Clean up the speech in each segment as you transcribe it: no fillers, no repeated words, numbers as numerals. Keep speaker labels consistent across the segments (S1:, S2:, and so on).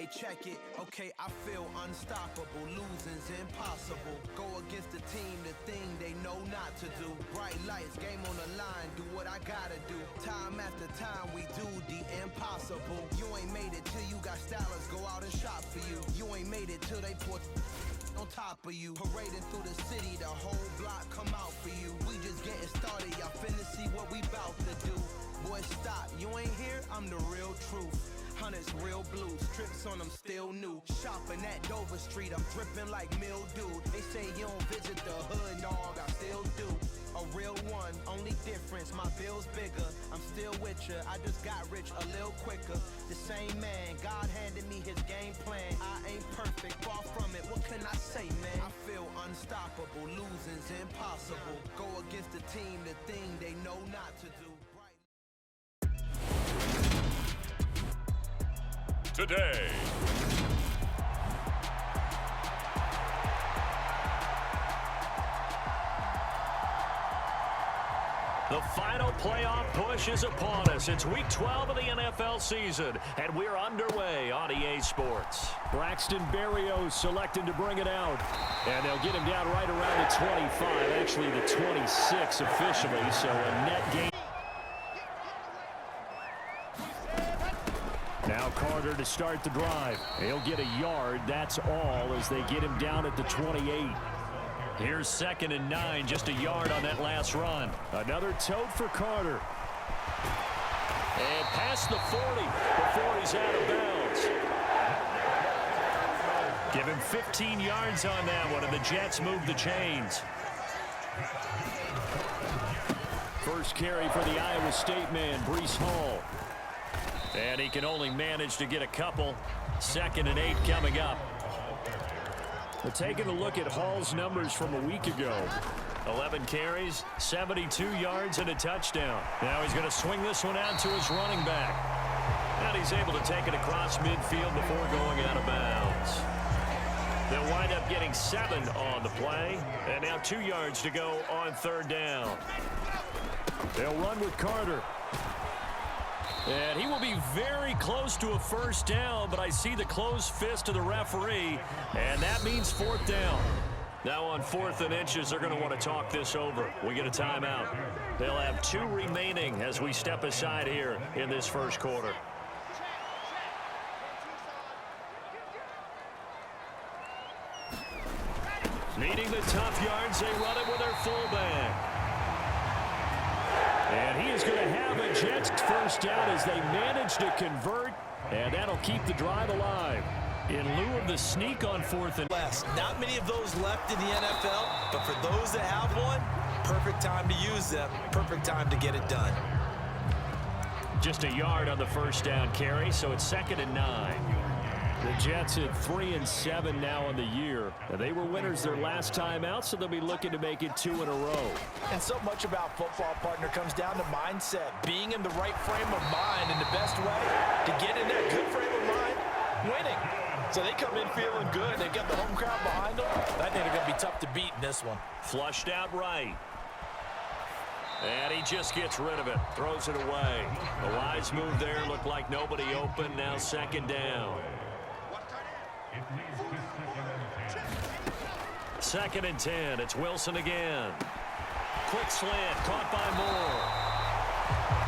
S1: Hey, check it, okay, I feel unstoppable, losing's impossible. Go against the team, the thing they know not to do. Bright lights, game on the line, do what I gotta do. Time after time, we do the impossible. You ain't made it till you got stylists go out and shop for you. You ain't made it till they put on top of you. Parading through the city, the whole block come out for you. We just getting started, y'all finna see what we bout to do. Boy, stop, you ain't here, I'm the real truth. Hunters, real blues, strips on them still new. Shopping at Dover Street, I'm dripping like mildew. They say you don't visit the hood, dog, I still do. A real one, only difference, my bill's bigger. I'm still with ya, I just got rich a little quicker. The same man, God handed me his game plan. I ain't perfect, far from it, what can I say, man? I feel unstoppable, losing's impossible. Go against the team, the thing they know not to do.
S2: Today. The final playoff push is upon us. It's week 12 of the NFL season, and we're underway on EA Sports.
S3: Braxton Berrios selecting to bring it out. And they'll get him down right around the 25, actually the 26 officially, so a net gain. Now Carter to start the drive. He'll get a yard, that's all, as they get him down at the 28.
S2: Here's 2nd and 9, just a yard on that last run.
S3: Another tote for Carter.
S2: And past the 40 before he's out of bounds. Give him 15 yards on that one, and the Jets move the chains.
S3: First carry for the Iowa State man, Breece Hall.
S2: And he can only manage to get a couple. 2nd and 8 coming up.
S3: We're taking a look at Hall's numbers from a week ago.
S2: 11 carries, 72 yards, and a touchdown. Now he's going to swing this one out to his running back. And he's able to take it across midfield before going out of bounds. They'll wind up getting 7 on the play. And now 2 yards to go on 3rd down.
S3: They'll run with Carter.
S2: And he will be very close to a first down, but I see the closed fist of the referee, and that means 4th down. Now on 4th and inches, they're going to want to talk this over. We get a timeout. They'll have 2 remaining as we step aside here in this first quarter. Needing the tough yards, they run it with their fullback.
S3: And he is going to have a Jets first down as they manage to convert, and that'll keep the drive alive.
S2: In lieu of the sneak on 4th and
S4: less. Not many of those left in the NFL, but for those that have one, perfect time to use them, perfect time to get it done.
S2: Just a yard on the first down carry, so it's 2nd and 9.
S3: The Jets at 3-7 now on the year. They were winners their last time out, so they'll be looking to make it 2 in a row.
S4: And so much about football, partner, comes down to mindset. Being in the right frame of mind, and the best way to get in that good frame of mind, winning. So they come in feeling good. They've got the home crowd behind them. I think they're going to be tough to beat in this one.
S2: Flushed out right. And he just gets rid of it. Throws it away. A wise move there. Looked like nobody open. Now 2nd down. 2nd and 10. It's Wilson again. Quick slant. Caught by Moore.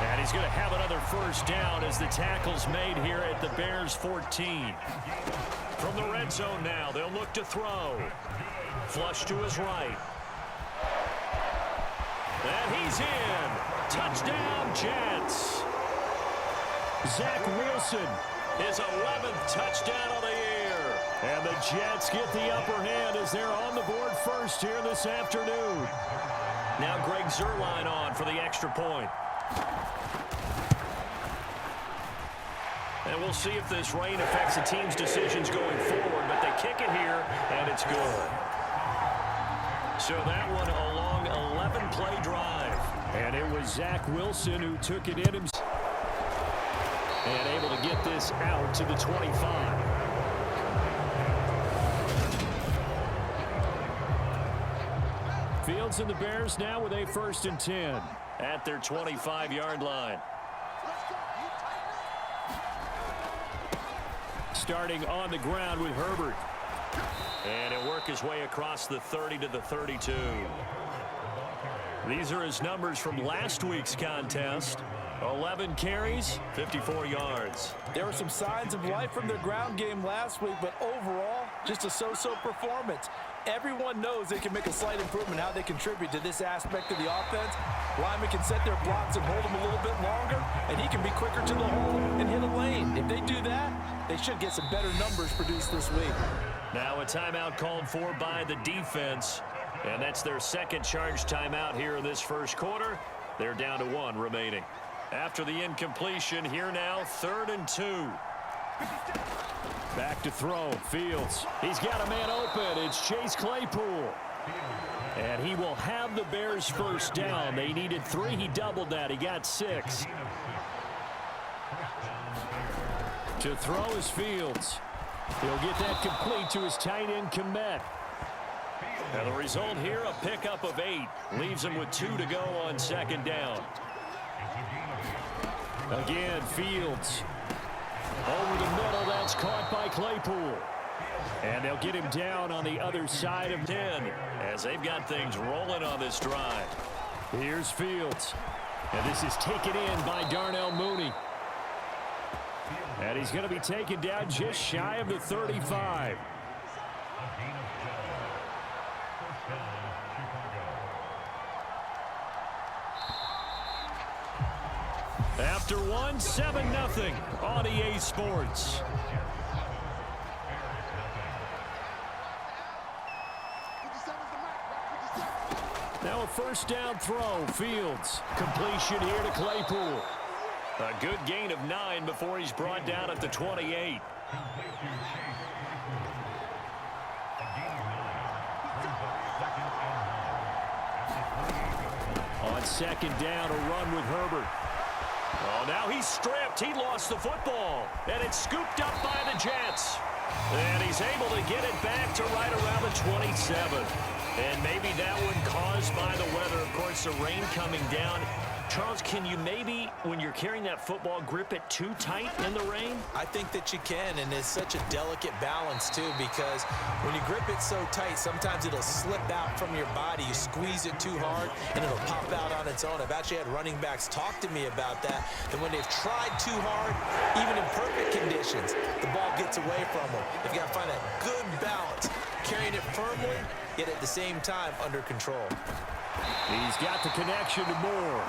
S2: And he's going to have another first down as the tackle's made here at the Bears 14. From the red zone now, they'll look to throw. Flush to his right. And he's in. Touchdown, Jets.
S3: Zach Wilson.
S2: His 11th touchdown of the year.
S3: And the Jets get the upper hand as they're on the board first here this afternoon.
S2: Now Greg Zuerlein on for the extra point. And we'll see if this rain affects the team's decisions going forward, but they kick it here, and it's good. So that one a long 11-play drive.
S3: And it was Zach Wilson who took it in himself. And able to get this out to the 25. Fields and the Bears now with a 1st and 10.
S2: At their 25-yard line.
S3: Starting on the ground with Herbert. And he'll work his way across the 30 to the 32. These are his numbers from last week's contest. 11 carries, 54 yards.
S4: There were some signs of life from their ground game last week, but overall, just a so-so performance. Everyone knows they can make a slight improvement how they contribute to this aspect of the offense. Linemen can set their blocks and hold them a little bit longer, and he can be quicker to the hole and hit a lane. If they do that, they should get some better numbers produced this week.
S3: Now a timeout called for by the defense, and that's their second charge timeout here in this first quarter. They're down to 1 remaining. After the incompletion, here now, 3rd and 2. Back to throw, Fields. He's got a man open. It's Chase Claypool. And he will have the Bears first down. They needed 3. He doubled that. He got 6. To throw is Fields. He'll get that complete to his tight end, Kmet. And the result here, a pickup of 8. Leaves him with 2 to go on 2nd down. Again, Fields. Over the middle, that's caught by Claypool. And they'll get him down on the other side of 10 as they've got things rolling on this drive. Here's Fields. And this is taken in by Darnell Mooney. And he's going to be taken down just shy of the 35. After 1, 7-0 on EA Sports. Now a first down throw. Fields. Completion here to Claypool. A good gain of 9 before he's brought down at the 28. On 2nd down, a run with Herbert. Oh, now he's stripped. He lost the football. And it's scooped up by the Jets. And he's able to get it back to right around the 27. And maybe that one caused by the weather. Of course, the rain coming down. Charles, can you maybe, when you're carrying that football, grip it too tight in the rain?
S4: I think that you can, and it's such a delicate balance, too, because when you grip it so tight, sometimes it'll slip out from your body. You squeeze it too hard, and it'll pop out on its own. I've actually had running backs talk to me about that, that when they've tried too hard, even in perfect conditions, the ball gets away from them. They've got to find that good balance, carrying it firmly, yet at the same time under control.
S3: He's got the connection to Moore.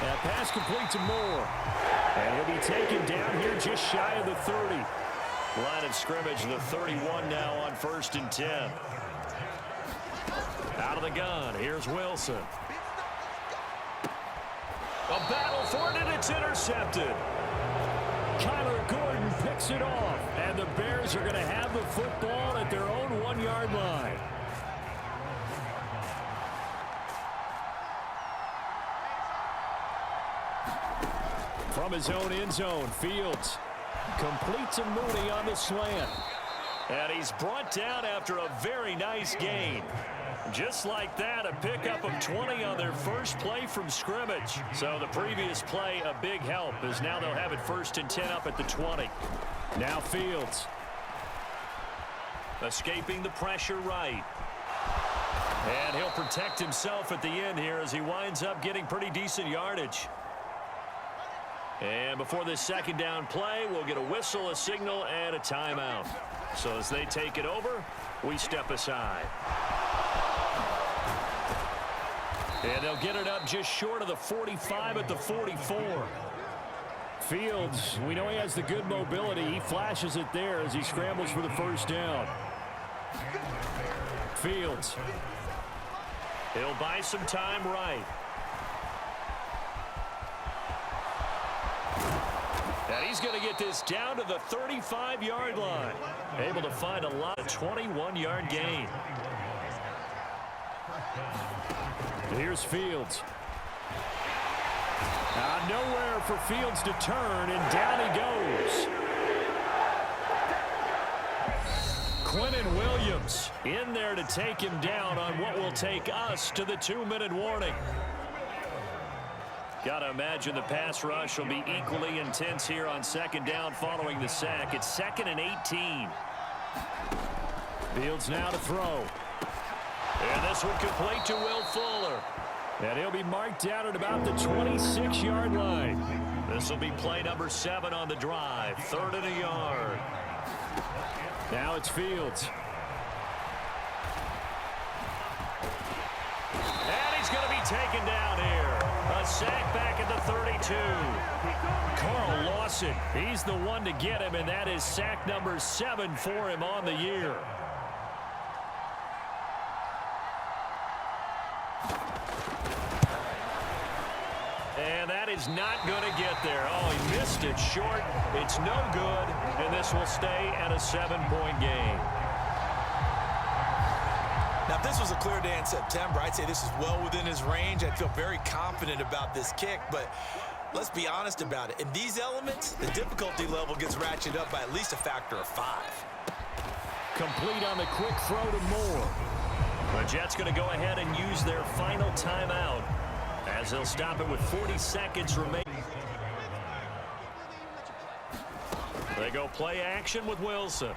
S3: That pass complete to Moore. And he'll be taken down here just shy of the 30. Line of scrimmage, the 31 now on 1st and 10. Out of the gun, here's Wilson. A battle for it, and it's intercepted. Kyler Gordon picks it off, and the Bears are going to have the football at their own 1-yard line. From his own end zone, Fields completes a Mooney on the slant. And he's brought down after a very nice gain. Just like that, a pickup of 20 on their first play from scrimmage. So the previous play, a big help, as now they'll have it 1st and 10 up at the 20. Now Fields. Escaping the pressure right. And he'll protect himself at the end here as he winds up getting pretty decent yardage. And before this 2nd down play, we'll get a whistle, a signal, and a timeout. So as they take it over, we step aside. And they'll get it up just short of the 45 at the 44. Fields, we know he has the good mobility. He flashes it there as he scrambles for the first down. Fields. He'll buy some time right. And he's going to get this down to the 35-yard line. Able to find a lot of 21-yard gain. Here's Fields. Nowhere for Fields to turn, and down he goes. Quinnen Williams in there to take him down on what will take us to the 2-minute warning.
S2: Gotta imagine the pass rush will be equally intense here on second down following the sack. It's 2nd and 18.
S3: Fields now to throw.
S2: And this one complete to Will Fuller.
S3: And he'll be marked down at about the 26-yard line.
S2: This will be play number 7 on the drive. 3rd and a yard.
S3: Now it's Fields.
S2: And he's going to be taken down here. A sack back at the 32.
S3: Carl Lawson, he's the one to get him, and that is sack number 7 for him on the year.
S2: And that is not going to get there. Oh, he missed it short. It's no good, and this will stay at a 7-point game.
S4: Now, if this was a clear day in September, I'd say this is well within his range. I'd feel very confident about this kick, but let's be honest about it. In these elements, the difficulty level gets ratcheted up by at least a factor of 5.
S3: Complete on the quick throw to Moore.
S2: The Jets going to go ahead and use their final timeout as they'll stop it with 40 seconds remaining. They go play action with Wilson.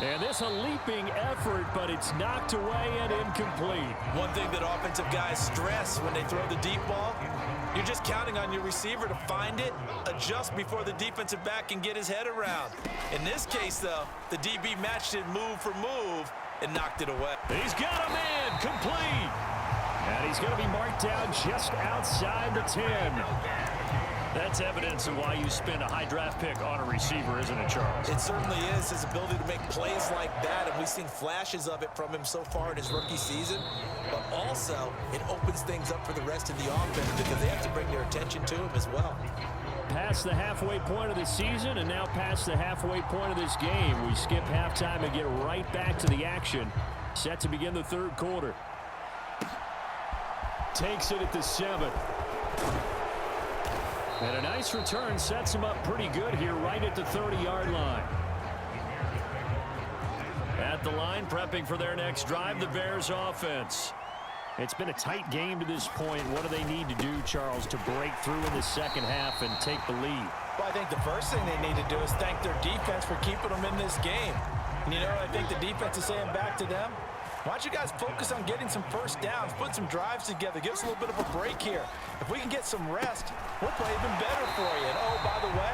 S3: And this a leaping effort, but it's knocked away and incomplete.
S4: One thing that offensive guys stress when they throw the deep ball, you're just counting on your receiver to find it, adjust before the defensive back can get his head around. In this case, though, the DB matched it move for move and knocked it away.
S3: He's got a man complete. And he's going to be marked down just outside the 10.
S2: That's evidence of why you spend a high draft pick on a receiver, isn't it, Charles?
S4: It certainly is, his ability to make plays like that, and we've seen flashes of it from him so far in his rookie season. But also, it opens things up for the rest of the offense because they have to bring their attention to him as well.
S3: Past the halfway point of the season and now past the halfway point of this game. We skip halftime and get right back to the action. Set to begin the third quarter. Takes it at the 7. And a nice return sets him up pretty good here right at the 30-yard line. At the line, prepping for their next drive, the Bears offense. It's been a tight game to this point. What do they need to do, Charles, to break through in the second half and take the lead?
S4: Well, I think the first thing they need to do is thank their defense for keeping them in this game. And, you know, I think the defense is saying back to them, why don't you guys focus on getting some first downs, put some drives together, give us a little bit of a break here. If we can get some rest, we'll play even better for you. And, oh, by the way,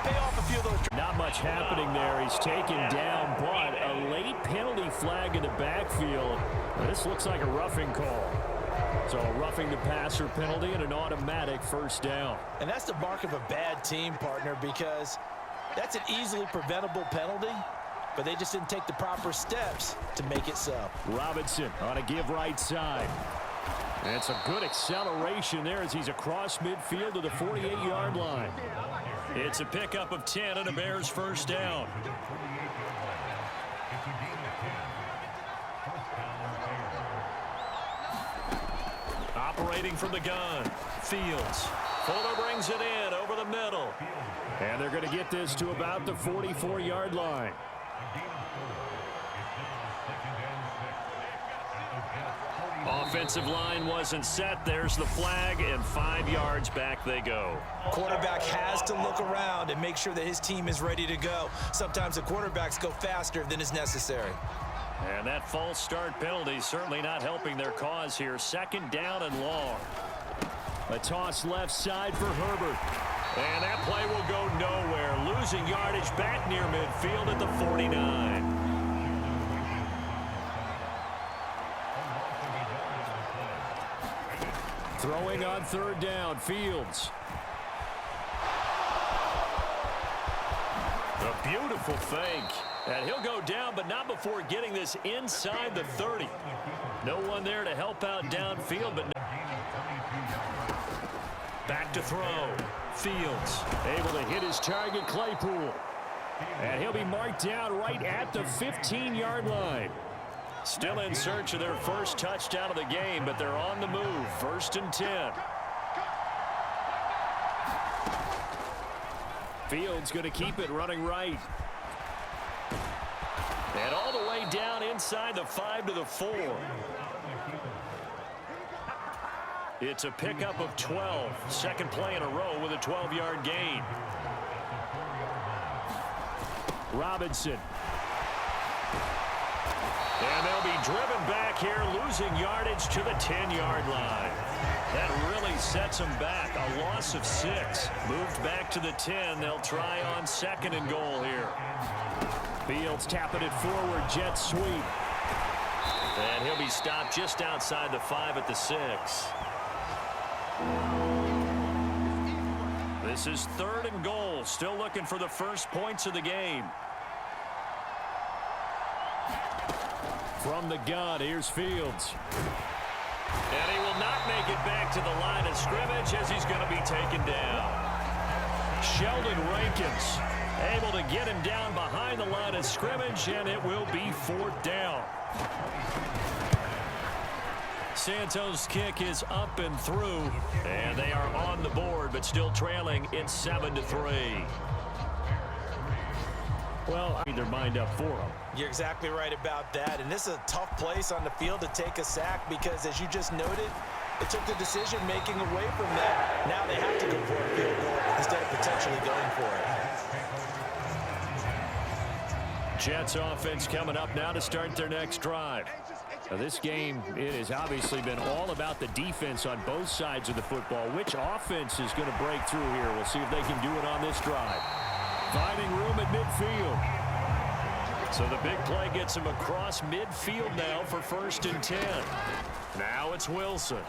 S4: pay off a few of those.
S3: Not much happening there. He's taken down, but a late penalty flag in the backfield. This looks like a roughing call. So a roughing the passer penalty and an automatic first down.
S4: And that's the mark of a bad team, partner, because that's an easily preventable penalty, but they just didn't take the proper steps to make it so.
S3: Robinson on a give right side. And it's a good acceleration there as he's across midfield to the 48-yard line.
S2: It's a pickup of 10 and a Bears first down. Operating from the gun, Fields. Fuller brings it in over the middle.
S3: And they're going to get this to about the 44-yard line.
S2: Offensive line wasn't set. There's the flag, and 5 yards back they go.
S4: Quarterback has to look around and make sure that his team is ready to go. Sometimes the quarterbacks go faster than is necessary.
S2: And that false start penalty certainly not helping their cause here. Second down and long.
S3: A toss left side for Herbert.
S2: And that play will go nowhere. Losing yardage back near midfield at the 49.
S3: Throwing on third down, Fields.
S2: A beautiful fake. And he'll go down, but not before getting this inside the 30. No one there to help out downfield, but back to throw. Fields
S3: able to hit his target, Claypool. And he'll be marked down right at the 15-yard line.
S2: Still in search of their first touchdown of the game, but they're on the move. 1st and 10.
S3: Fields going to keep it running right. And all the way play down inside the 5 to the 4. It's a pickup of 12. Second play in a row with a 12-yard gain. Robinson. And they'll be driven back here, losing yardage to the 10-yard line. That really sets them back. A loss of 6. Moved back to the 10. They'll try on 2nd and goal here. Fields tapping it forward. Jet sweep. And he'll be stopped just outside the 5 at the 6. This is 3rd and goal. Still looking for the first points of the game. From the gun, here's Fields. And he will not make it back to the line of scrimmage as he's going to be taken down. Sheldon Rankins able to get him down behind the line of scrimmage, and it will be 4th down. Santos' kick is up and through, and they are on the board, but still trailing. It's 7-3. Well, I need their mind up for them.
S4: You're exactly right about that, and this is a tough place on the field to take a sack because, as you just noted, it took the decision-making away from that. Now they have to go for a field goal instead of potentially going for it.
S3: Jets offense coming up now to start their next drive. Now this game, it has obviously been all about the defense on both sides of the football. Which offense is going to break through here? We'll see if they can do it on this drive. Finding room at midfield. So the big play gets him across midfield now for 1st and 10. Now it's Wilson.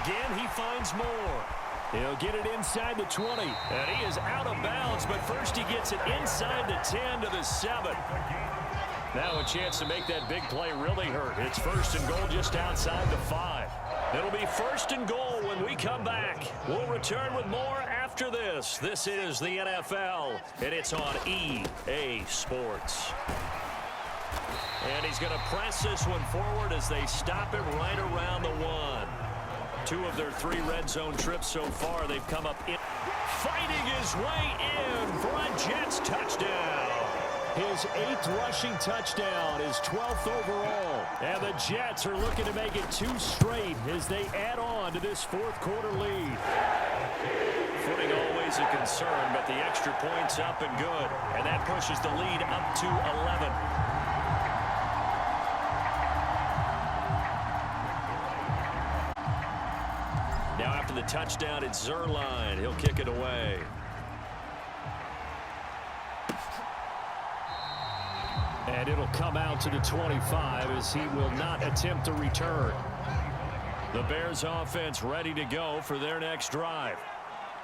S3: Again, he finds more. He'll get it inside the 20. And he is out of bounds, but first he gets it inside the 10 to the 7. Now a chance to make that big play really hurt. It's 1st and goal just outside the 5. It'll be 1st and goal when we come back. We'll return with more after this. This is the NFL, and it's on EA Sports. And he's going to press this one forward as they stop him right around the 1. 2 of their 3 red zone trips so far, they've come up in. Fighting his way in for a Jets touchdown. His 8th rushing touchdown, his 12th overall. And the Jets are looking to make it 2 straight as they add on to this 4th quarter lead. Footing always a concern, but the extra point's up and good. And that pushes the lead up to 11. Now after the touchdown, it's Zerline. He'll kick it away. And it'll come out to the 25 as he will not attempt to return. The Bears offense ready to go for their next drive.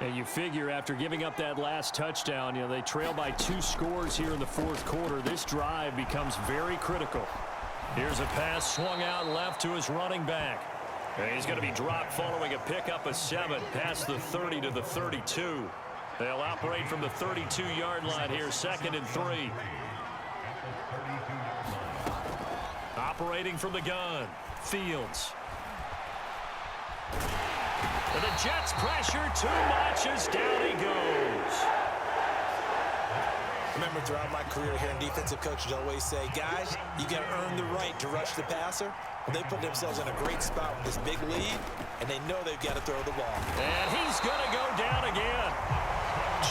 S3: And you figure after giving up that last touchdown, they trail by 2 scores here in the 4th quarter. This drive becomes very critical. Here's a pass swung out left to his running back. And he's going to be dropped following a pickup of 7 past the 30 to the 32. They'll operate from the 32-yard line here, 2nd and 3. Operating from the gun, Fields. And the Jets pressure too much as down he goes.
S4: Remember, throughout my career here in defensive coaches always say, guys, you got to earn the right to rush the passer. Well, they put themselves in a great spot with this big lead, and they know they've got to throw the ball.
S3: And he's going to go down again.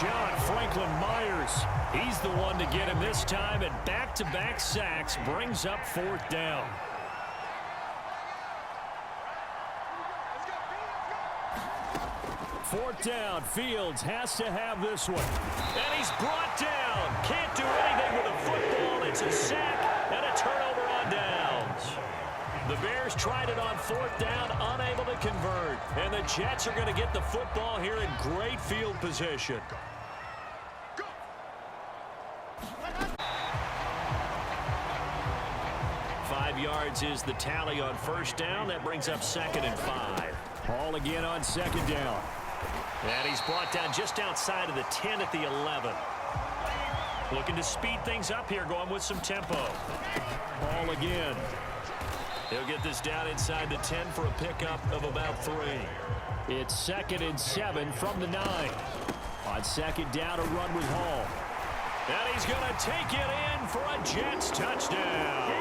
S3: John Franklin Myers, he's the one to get him this time, and back-to-back sacks brings up 4th down. Fourth down, Fields has to have this one. And he's brought down. Can't do anything with a football. It's a sack and a turnover on downs. The Bears tried it on 4th down, unable to convert. And the Jets are going to get the football here in great field position. 5 yards is the tally on 1st down. That brings up 2nd and 5. Hall again on 2nd down. And he's brought down just outside of the 10 at the 11. Looking to speed things up here, going with some tempo. Hall again. He'll get this down inside the 10 for a pickup of about 3. It's 2nd and 7 from the 9. On 2nd down, a run with Hall. And he's going to take it in for a Jets touchdown.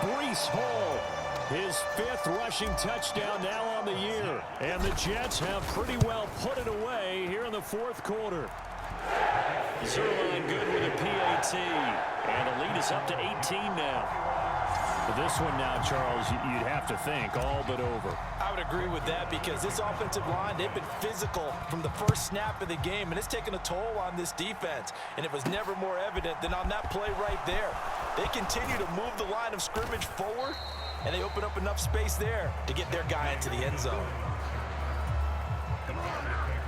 S3: Breece Hall, his 5th rushing touchdown now on the year. And the Jets have pretty well put it away here in the 4th quarter. Zerline good with a PAT. And the lead is up to 18 now. This one now, Charles, you'd have to think all but over.
S4: I would agree with that because this offensive line, they've been physical from the first snap of the game, and it's taken a toll on this defense. And it was never more evident than on that play right there. They continue to move the line of scrimmage forward, and they open up enough space there to get their guy into the end zone.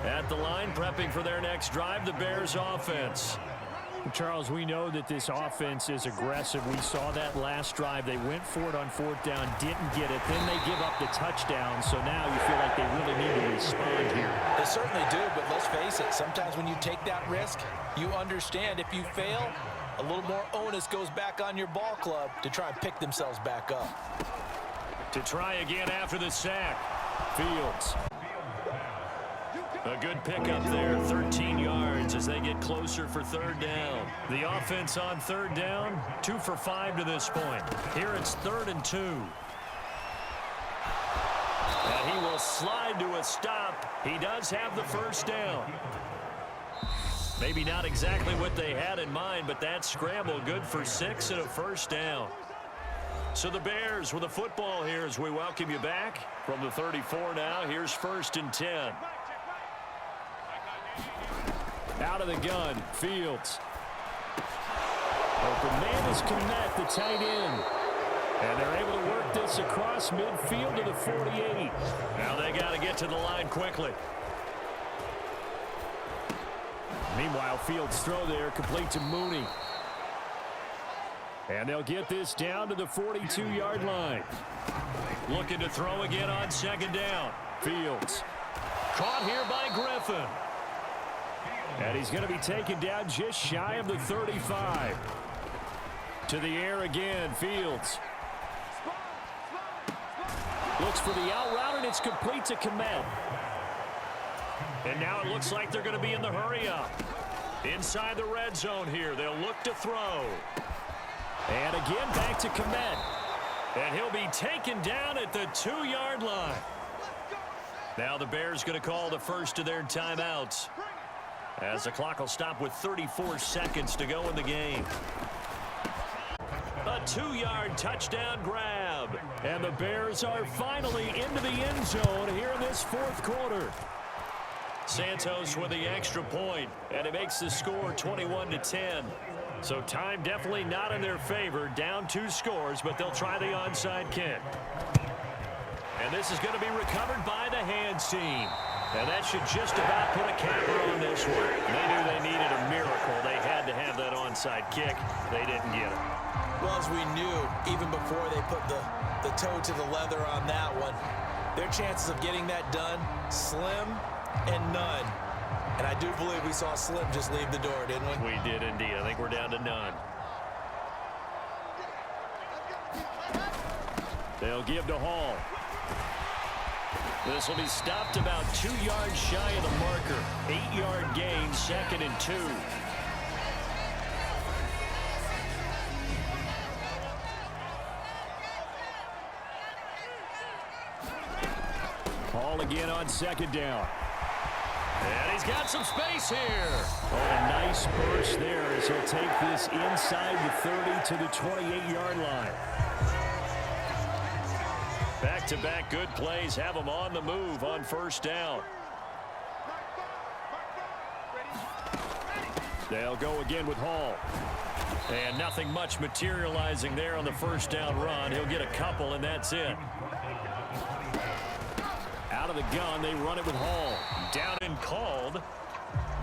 S3: At the line, prepping for their next drive, the Bears offense. Charles, we know that this offense is aggressive. We saw that last drive. They went for it on 4th down, didn't get it. Then they give up the touchdown, so now you feel like they really need to respond here.
S4: They certainly do, but let's face it, sometimes when you take that risk, you understand if you fail, a little more onus goes back on your ball club to try and pick themselves back up.
S3: To try again after the sack, Fields. A good pickup there, 13 yards as they get closer for 3rd down. The offense on 3rd down, 2 for 5 to this point. Here it's 3rd and 2. And he will slide to a stop. He does have the 1st down. Maybe not exactly what they had in mind, but that scramble good for 6 and a 1st down. So the Bears with the football here as we welcome you back from the 34 now. Here's 1st and 10. Out of the gun, Fields. Open man is Kmet, the tight end. And they're able to work this across midfield to the 48. Now they got to get to the line quickly. Meanwhile, Fields' throw there complete to Mooney. And they'll get this down to the 42-yard line. Looking to throw again on 2nd down. Fields. Caught here by Griffin. And he's going to be taken down just shy of the 35. To the air again, Fields. Looks for the out route, and it's complete to Kmet. And now it looks like they're going to be in the hurry-up. Inside the red zone here, they'll look to throw. And again, back to Kmet. And he'll be taken down at the 2-yard line. Now the Bears going to call the first of their timeouts, as the clock will stop with 34 seconds to go in the game. A 2-yard touchdown grab. And the Bears are finally into the end zone here in this 4th quarter. Santos with the extra point, and it makes the score 21-10. So time definitely not in their favor. Down 2 scores, but they'll try the onside kick. And this is going to be recovered by the hands team. And that should just about put a capper on this one. They knew they needed a miracle. They had to have that onside kick. They didn't get it.
S4: Well, as we knew, even before they put the toe to the leather on that one, their chances of getting that done, slim and none. And I do believe we saw Slim just leave the door, didn't we?
S3: We did indeed. I think we're down to none. They'll give to Hall. This will be stopped about 2 yards shy of the marker. 8-yard gain, 2nd and 2. Hall again on 2nd down. And he's got some space here. Oh, a nice burst there as he'll take this inside the 30 to the 28-yard line. Back-to-back good plays have them on the move on 1st down. They'll go again with Hall. And nothing much materializing there on the 1st down run. He'll get a couple, and that's it. Out of the gun, they run it with Hall. Down and called.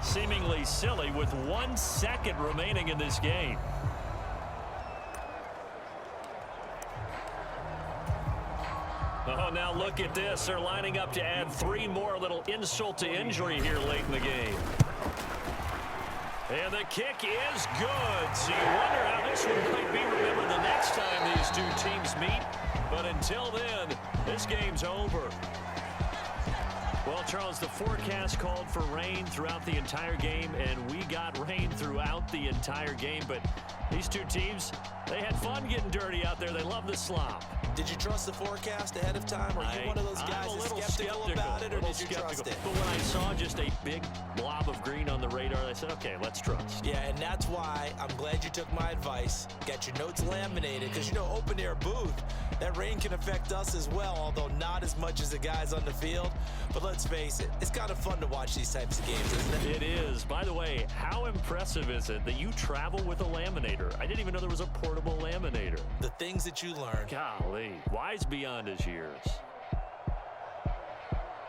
S3: Seemingly silly with 1 second remaining in this game. Oh, now look at this. They're lining up to add 3 more, a little insult to injury here late in the game. And the kick is good. So you wonder how this one might be remembered the next time these 2 teams meet. But until then, this game's over.
S2: Well, Charles, the forecast called for rain throughout the entire game, and we got rain throughout the entire game. But these two teams, they had fun getting dirty out there. They love the slop.
S4: Did you trust the forecast ahead of time? Are you one of those guys that's skeptical about it, or did you trust it?
S2: But when I saw just a big blob of green on the radar, I said, okay, let's trust.
S4: Yeah, and that's why I'm glad you took my advice. Got your notes laminated, because, you know, open-air booth, that rain can affect us as well, although not as much as the guys on the field. But let's face it, it's kind of fun to watch these types of games, isn't it?
S2: It is. By the way, how impressive is it that you travel with a laminator? I didn't even know there was a portable laminator.
S4: The things that you learn.
S2: Golly, wise beyond his years.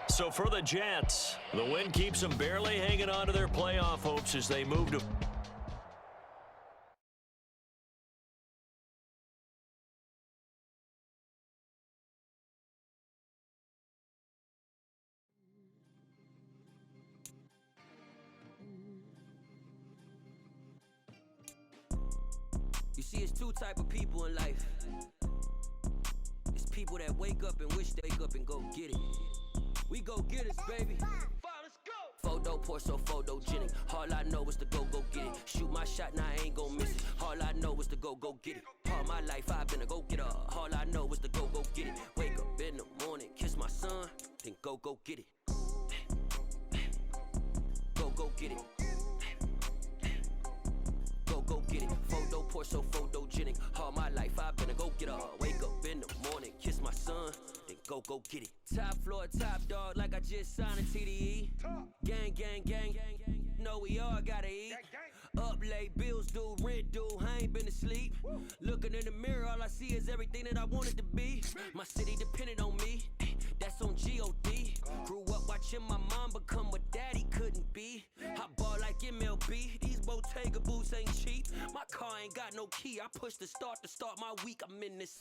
S2: So for the Jets, the win keeps them barely hanging on to their playoff hopes as they move to...
S5: You see, it's two type of people in life. It's people that wake up and wish they wake up and go get it. We go get it, baby. Let's go. Photo poor, so photogenic. All I know is to go get it. Shoot my shot, now I ain't gon' miss it. All I know is to go get it. All my life I've been a go-getter. All I know is to go get it. Wake up in the morning, kiss my son, then go get it. Go get it. Go get it. Photo poor, so photogenic. All my life I've been a go-getter. Wake up in the morning, kiss my son, then go get it. Top floor, top dog, like I just signed a TDE. Gang, gang, gang, know we all gotta eat. Up late, bills due, rent due, I ain't been asleep. Looking in the mirror, all I see is everything that I wanted to be. My city depended on me, that's on G.O.D. Grew up watching my mom become what daddy couldn't be. I ball like MLB, these Bottega boots ain't cheap. My car ain't got no key, I push the start to start my week, I'm in this.